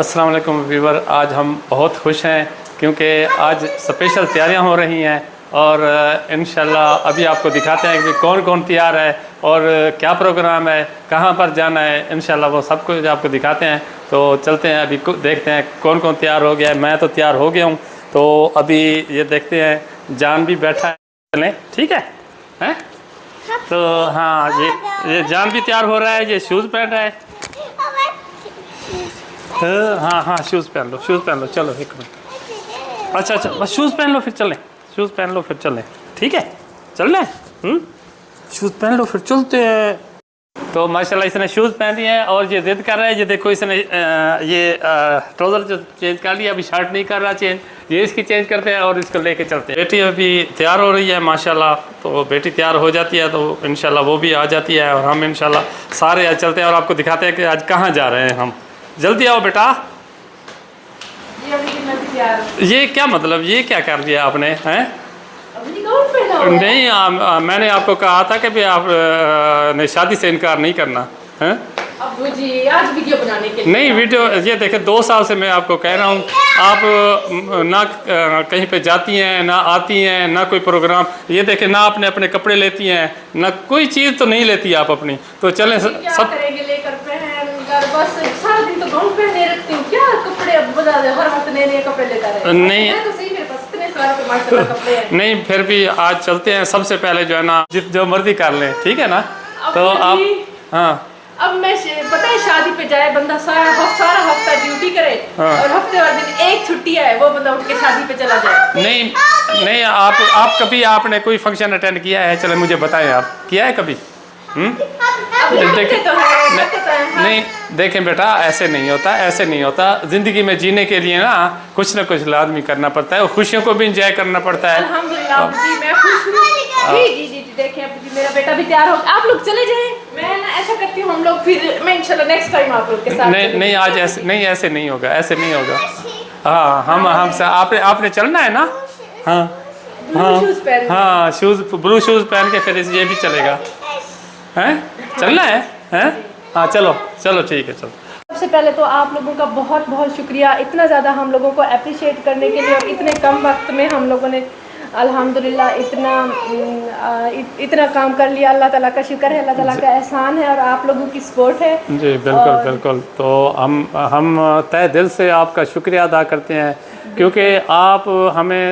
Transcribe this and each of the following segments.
अस्सलाम वालेकुम व्यूवर। आज हम बहुत खुश हैं क्योंकि आज स्पेशल तैयारियां हो रही हैं और इंशाल्लाह अभी आपको दिखाते हैं कि कौन कौन तैयार है और क्या प्रोग्राम है, कहां पर जाना है। इंशाल्लाह वो सब कुछ आपको दिखाते हैं। तो चलते हैं, अभी देखते हैं कौन कौन तैयार हो गया है। मैं तो तैयार हो गया हूँ, तो अभी ये देखते हैं। जान भी बैठा है, चलें ठीक है, हैं? तो हाँ, ये जान भी तैयार हो रहा है, ये शूज़ पहन रहा है। हाँ हाँ, शूज़ पहन लो, शूज़ पहन लो। चलो एक मिनट। अच्छा अच्छा, बस शूज़ पहन लो फिर चलें, शूज़ पहन लो फिर चलें, ठीक है? चल रहे शूज़ पहन लो फिर चलते हैं। तो माशाल्लाह इसने शूज़ पहन लिए हैं और ये ज़िद कर रहा है। ये देखो, इसने ये ट्राउज़र जो चेंज कर लिया, अभी शर्ट नहीं कर रहा चेंज। ये इसकी चेंज करते हैं और इसको लेके चलते हैं। बेटी अभी तैयार हो रही है माशाल्लाह। तो बेटी तैयार हो जाती है तो इंशाल्लाह वो भी आ जाती है और हम इंशाल्लाह सारे आज चलते हैं और आपको दिखाते हैं कि आज कहाँ जा रहे हैं हम। जल्दी आओ बेटा। ये क्या मतलब, ये क्या कर दिया आपने, हैं? नहीं, मैंने आपको कहा था कि भी आप ने शादी से इनकार नहीं करना है। अब जी आज वीडियो बनाने के लिए नहीं, वीडियो ये देखे 2 साल से मैं आपको कह रहा हूँ, आप ना कहीं पे जाती हैं, ना आती हैं, ना कोई प्रोग्राम। ये देखे ना आपने अपने कपड़े लेती हैं, ना कोई चीज़ तो नहीं लेती आप अपनी। तो चलें सब करेंगे, लेकर बस सारा दिन तो गाउन पहने रखती हूँ। क्या कपड़े अब बता दे, हर वक्त नए नए कपड़े लेता रहे। नहीं तो सही, मेरे पास इतने सारे माशाल्लाह कपड़े हैं। नहीं, फिर भी आज चलते हैं। सबसे पहले जो है ना, जो मर्जी कर लें, ठीक है ना? तो आप हाँ, अब मैं पता है शादी पे जाए बंदा सारा हफ्ता ड्यूटी करे और हफ्ते वाले दिन एक छुट्टी है, वो बंदा उठ के शादी पे चला जाए। नहीं नहीं, आप कभी आपने कोई फंक्शन अटेंड किया है? चलो मुझे बताएं, आप किया है कभी? नहीं, देखें बेटा, ऐसे नहीं होता, ऐसे नहीं होता। ज़िंदगी में जीने के लिए ना कुछ ना कुछ लाजमी करना पड़ता है और खुशियों को भी इंजॉय करना पड़ता है। अल्हम्दुलिल्लाह जी, मैं खुश हूँ। जी देखें, अब जी मेरा बेटा भी तैयार हो। आप लोग चले जाएं, मैं ना ऐसा करती हूँ, हम लोग फिर मैं इंशाल्लाह नेक्स्ट टाइम आप लोग के साथ। नहीं आज ऐसे नहीं, ऐसे नहीं होगा, ऐसे नहीं होगा। हाँ, हम आपने चलना है ना? हाँ हाँ, शूज़ ब्लू शूज़ पहन के फिर ये भी चलेगा, हैं? चलना है, हैं? हाँ चलो चलो, ठीक है, चलो। सबसे पहले तो आप लोगों का बहुत बहुत शुक्रिया, इतना ज़्यादा हम लोगों को अप्रिशिएट करने के लिए और इतने कम वक्त में हम लोगों ने अल्हम्दुलिल्लाह इतना काम कर लिया। अल्लाह ताला का शुक्र है, अल्लाह ताला का एहसान है और आप लोगों की सपोर्ट है। जी बिल्कुल बिल्कुल। तो हम तहे दिल से आपका शुक्रिया अदा करते हैं, क्योंकि आप हमें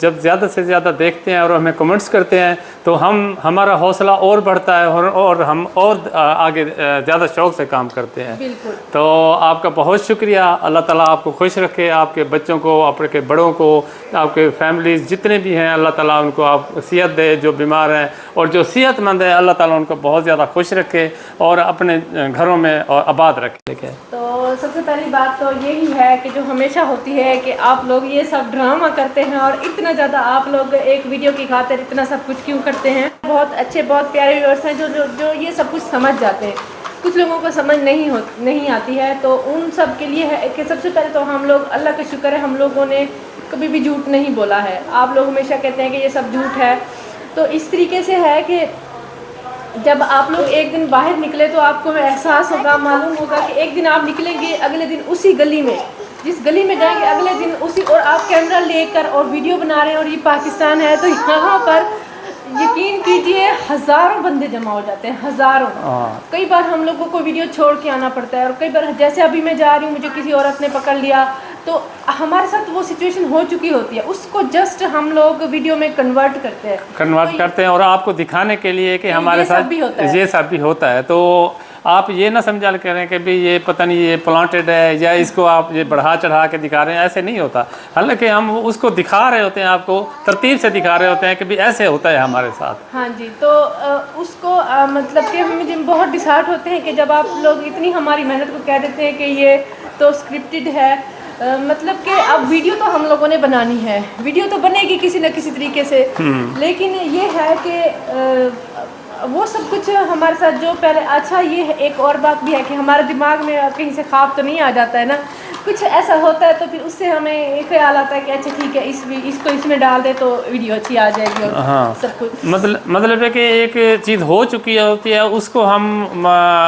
जब ज़्यादा से ज़्यादा देखते हैं और हमें कमेंट्स करते हैं तो हमारा हौसला और बढ़ता है और हम और आगे ज़्यादा शौक़ से काम करते हैं। बिल्कुल। तो आपका बहुत शुक्रिया। अल्लाह ताला आपको खुश रखे, आपके बच्चों को, आपके बड़ों को, आपके फैमिलीज़ जितने भी हैं, अल्लाह ताला उनको आप सेहत दे। जो बीमार हैं और जो सेहतमंद है, अल्लाह ताला उनको बहुत ज़्यादा खुश रखे और अपने घरों में और आबाद रखे। तो सबसे पहली बात तो यही है कि जो हमेशा होती है कि आप लोग ये सब ड्रामा करते हैं और इतना ज़्यादा आप लोग एक वीडियो की खातिर इतना सब कुछ क्यों करते हैं। बहुत अच्छे, बहुत प्यारे व्यूअर्स हैं जो ये सब कुछ समझ जाते हैं। कुछ लोगों को समझ नहीं आती है, तो उन सब के लिए है कि सबसे पहले तो हम लोग, अल्लाह का शुक्र है, हम लोगों ने कभी भी झूठ नहीं बोला है। आप लोग हमेशा कहते हैं कि ये सब झूठ है। तो इस तरीके से है कि जब आप लोग एक दिन बाहर निकले तो आपको एहसास होगा, मालूम होगा कि एक दिन आप निकलेंगे, अगले दिन उसी गली में, जिस गली में जाएंगे अगले दिन उसी, और आप कैमरा लेकर और वीडियो बना रहे हैं और ये पाकिस्तान है, तो यहाँ पर यकीन कीजिए हज़ारों बंदे जमा हो जाते हैं, हज़ारों। कई बार हम लोगों को वीडियो छोड़ के आना पड़ता है और कई बार जैसे अभी मैं जा रही हूँ, मुझे किसी औरत ने पकड़ लिया, तो हमारे साथ वो सिचुएशन हो चुकी होती है, उसको जस्ट हम लोग वीडियो में कन्वर्ट करते हैं और आपको दिखाने के लिए कि हमारे साथ ये सब भी होता है। तो आप ये ना समझा करें कि भाई ये पता नहीं ये प्लांटेड है या इसको आप ये बढ़ा चढ़ा के दिखा रहे हैं, ऐसे नहीं होता। हालांकि हम उसको दिखा रहे होते हैं, आपको तरतीब से दिखा रहे होते हैं कि भाई ऐसे होता है हमारे साथ। हाँ जी, तो उसको मतलब कि हम बहुत डिसहार्ट होते हैं कि जब आप लोग इतनी हमारी मेहनत को कह देते हैं कि ये तो स्क्रिप्टेड है। मतलब कि अब वीडियो तो हम लोगों ने बनानी है, वीडियो तो बनेगी किसी न किसी तरीके से, लेकिन ये है कि वो सब कुछ हमारे साथ जो पहले। अच्छा, ये एक और बात भी है कि हमारे दिमाग में कहीं से ख्वाब तो नहीं आ जाता है ना, कुछ ऐसा होता है तो फिर उससे हमें एक ख्याल आता है कि अच्छा ठीक है इसको इसमें डाल दे तो वीडियो अच्छी आ जाएगी और हाँ, सब कुछ। मतलब है कि एक चीज़ हो चुकी होती है उसको हम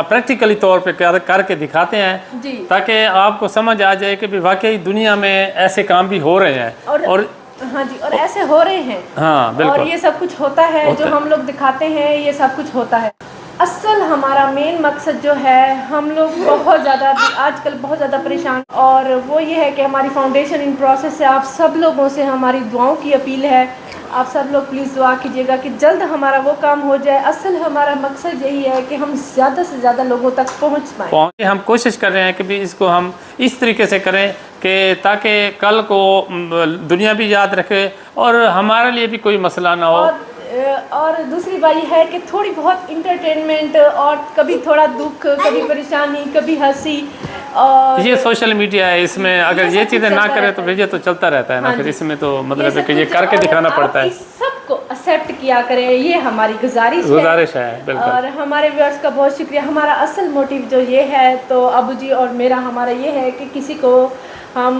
प्रैक्टिकली तौर पे करके दिखाते हैं जी। ताकि आपको समझ आ जाए कि वाकई दुनिया में ऐसे काम भी हो रहे हैं और हाँ जी, और ऐसे हो रहे हैं। हाँ बिल्कुल। और ये सब कुछ होता है जो हम लोग दिखाते हैं, ये सब कुछ होता है। असल हमारा मेन मकसद जो है, हम लोग बहुत ज़्यादा आजकल बहुत ज़्यादा परेशान, और वो ये है कि हमारी फाउंडेशन इन प्रोसेस है। आप सब लोगों से हमारी दुआओं की अपील है, आप सब लोग प्लीज़ दुआ कीजिएगा कि जल्द हमारा वो काम हो जाए। असल हमारा मकसद यही है कि हम ज़्यादा से ज़्यादा लोगों तक पहुँच पाएँ। हम कोशिश कर रहे हैं कि भी इसको हम इस तरीके से करें कि ताकि कल को दुनिया भी याद रखे और हमारे लिए भी कोई मसला ना हो। और दूसरी बात यह है कि थोड़ी बहुत इंटरटेनमेंट और कभी थोड़ा दुख, कभी परेशानी, कभी हंसी, और ये सोशल मीडिया है, इसमें अगर ये चीज़ें ना करें तो फिर ये तो चलता रहता है ना। फिर इसमें तो मतलब है कि ये करके दिखाना पड़ता है। सबको एक्सेप्ट किया करें, ये हमारी गुजारिश है। बिल्कुल। और हमारे व्यूअर्स का बहुत शुक्रिया। हमारा असल मोटिव जो ये है, तो अबू जी और मेरा, हमारा ये है कि किसी को हम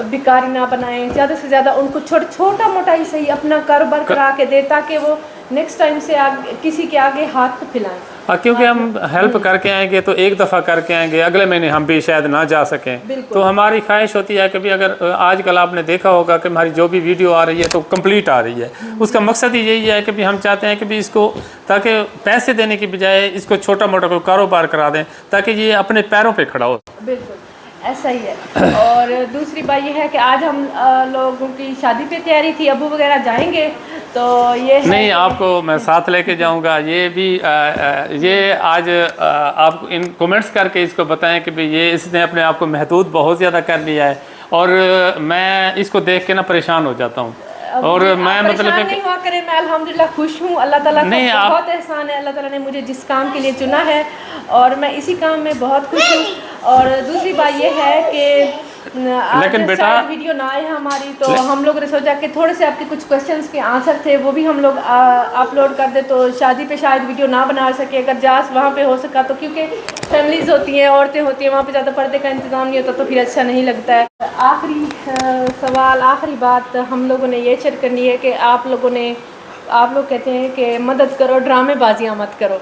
भिखारी ना बनाएं, ज़्यादा से ज़्यादा उनको छोटा मोटा ही सही अपना कारोबार करा के दे, ताकि वो नेक्स्ट टाइम से किसी के आगे हाथ फैलाएं। क्योंकि हम हेल्प करके आएंगे तो एक दफ़ा करके आएंगे, अगले महीने हम भी शायद ना जा सकें। तो हमारी ख्वाहिश होती है कि भी अगर आजकल आपने देखा होगा कि हमारी जो भी वीडियो आ रही है तो कंप्लीट आ रही है, उसका मकसद ही यही है कि भी हम चाहते हैं कि भी इसको, ताकि पैसे देने की बजाय इसको छोटा मोटा कोई कारोबार करा दें ताकि ये अपने पैरों पर खड़ा हो। बिल्कुल ऐसा ही है। और दूसरी बात यह है कि आज हम लोगों की शादी पे तैयारी थी, अबू वगैरह जाएंगे तो ये नहीं, आपको मैं साथ लेके जाऊंगा। ये भी ये आज आप इन कमेंट्स करके इसको बताएं कि भाई ये इसने अपने आप को महदूद बहुत ज़्यादा कर लिया है और मैं इसको देख के ना परेशान हो जाता हूँ। और मैं मतलब नहीं हुआ करे, मैं अल्हम्दुलिल्लाह खुश हूँ। अल्लाह ताला का बहुत एहसान है, अल्लाह ताला ने मुझे जिस काम के लिए चुना है और मैं इसी काम में बहुत खुश हूँ। और दूसरी बात ये है कि लेकिन बेटा वीडियो ना आए हमारी, तो हम लोग ने सोचा कि थोड़े से आपके कुछ क्वेश्चंस के आंसर थे वो भी हम लोग अपलोड कर दे। तो शादी पे शायद वीडियो ना बना सके, अगर जास वहाँ पे हो सका तो, क्योंकि फैमिलीज होती हैं, औरतें होती हैं, वहाँ पे ज़्यादा पर्दे का इंतजाम नहीं होता तो फिर अच्छा नहीं लगता है। आखिरी सवाल, आखिरी बात हम लोगों ने ये शेयर करनी है कि आप लोग कहते हैं कि मदद करो, ड्रामेबाजियाँ मत करो।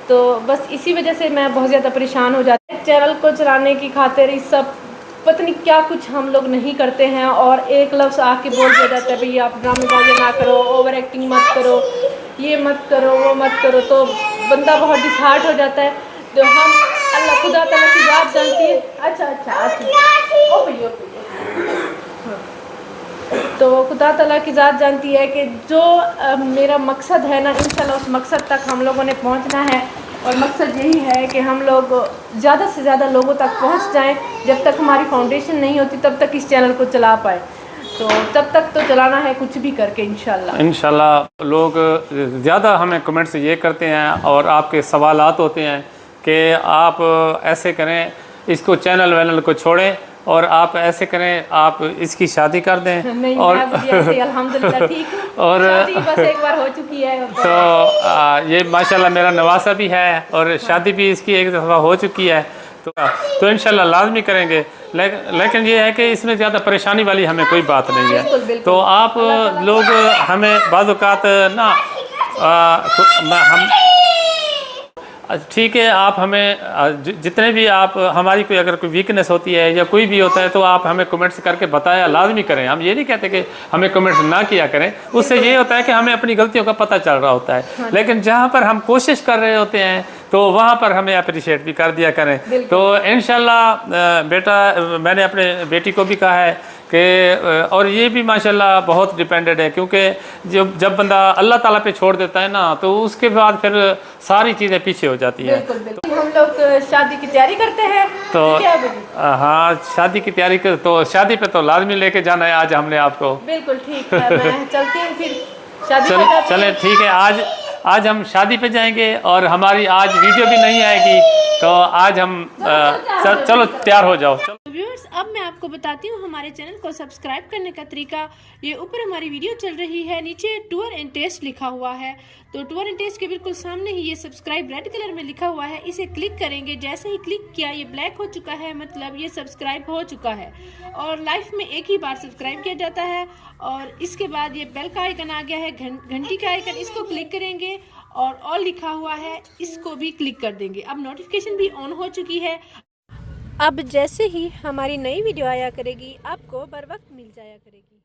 तो बस इसी वजह से मैं बहुत ज़्यादा परेशान हो जाती हूँ। चैनल को चलाने की खातिर इस सब पता नहीं क्या कुछ हम लोग नहीं करते हैं, और एक लफ्ज़ आके बोल दिया जाता है भैया आप ड्रामेबाजी ना करो, ओवर एक्टिंग मत करो, ये मत करो, वो मत करो, तो बंदा बहुत डिसहार्ट हो जाता है। तो हम अल्लाह खुदा ताला की बात जानती है। अच्छा ओ भैया, तो खुदा ताला की ज़ात जानती है कि जो मेरा मकसद है ना, इंशाल्लाह उस मकसद तक हम लोगों ने पहुंचना है। और मकसद यही है कि हम लोग ज़्यादा से ज़्यादा लोगों तक पहुंच जाएं। जब तक हमारी फाउंडेशन नहीं होती तब तक इस चैनल को चला पाए, तो तब तक तो चलाना है कुछ भी करके इंशाल्लाह। लोग ज़्यादा हमें कमेंट्स ये करते हैं और आपके सवालात होते हैं कि आप ऐसे करें, इसको चैनल वैनल को छोड़ें और आप ऐसे करें, आप इसकी शादी कर दें। नहीं, और अल्हम्दुलिल्लाह ठीक हूं, और शादी बस एक बार हो चुकी है। तो ये माशाल्लाह मेरा नवासा भी है और शादी भी इसकी एक दफ़ा हो चुकी है। तो इंशाल्लाह लाजमी करेंगे। लेकिन ये है कि इसमें ज़्यादा परेशानी वाली हमें कोई बात नहीं है। बिल्कुल, बिल्कुल। तो आप लोग हमें बाज़ औक़ात ना हम ठीक है, आप हमें जितने भी आप हमारी कोई अगर कोई वीकनेस होती है या कोई भी होता है तो आप हमें कमेंट्स करके बताया लाजमी करें। हम ये नहीं कहते कि हमें कमेंट्स ना किया करें, उससे ये होता है कि हमें अपनी गलतियों का पता चल रहा होता है। लेकिन जहाँ पर हम कोशिश कर रहे होते हैं तो वहाँ पर हमें अप्रिशिएट भी कर दिया करें। तो इंशाल्लाह बेटा, मैंने अपने बेटी को भी कहा है कि, और ये भी माशाल्लाह बहुत डिपेंडेड है, क्योंकि जब बंदा अल्लाह ताला पे छोड़ देता है ना तो उसके बाद फिर सारी चीज़ें पीछे हो जाती है। बिल्कुल। हम लोग शादी की तैयारी करते हैं तो हाँ, शादी की तैयारी कर, तो शादी पे तो लाजमी लेके जाना है आज हमने आपको। बिल्कुल ठीक है, मैं चलती हूँ फिर शादी। चले ठीक है, आज हम शादी पे जाएंगे और हमारी आज वीडियो भी नहीं आएगी, तो आज हम चलो तैयार हो जाओ। व्यूअर्स, अब मैं आपको बताती हूँ हमारे चैनल को सब्सक्राइब करने का तरीका। ये ऊपर हमारी वीडियो चल रही है, नीचे टूर एंड टेस्ट लिखा हुआ है, तो टूर एंड टेस्ट के बिल्कुल सामने ही ये सब्सक्राइब रेड कलर में लिखा हुआ है, इसे क्लिक करेंगे। जैसे ही क्लिक किया ये ब्लैक हो चुका है, मतलब ये सब्सक्राइब हो चुका है। और लाइफ में एक ही बार सब्सक्राइब किया जाता है। और इसके बाद ये बेल का आइकन आ गया है, घंटी का आइकन, इसको क्लिक करेंगे और ऑल लिखा हुआ है, इसको भी क्लिक कर देंगे। अब नोटिफिकेशन भी ऑन हो चुकी है। अब जैसे ही हमारी नई वीडियो आया करेगी आपको बर वक्त मिल जाया करेगी।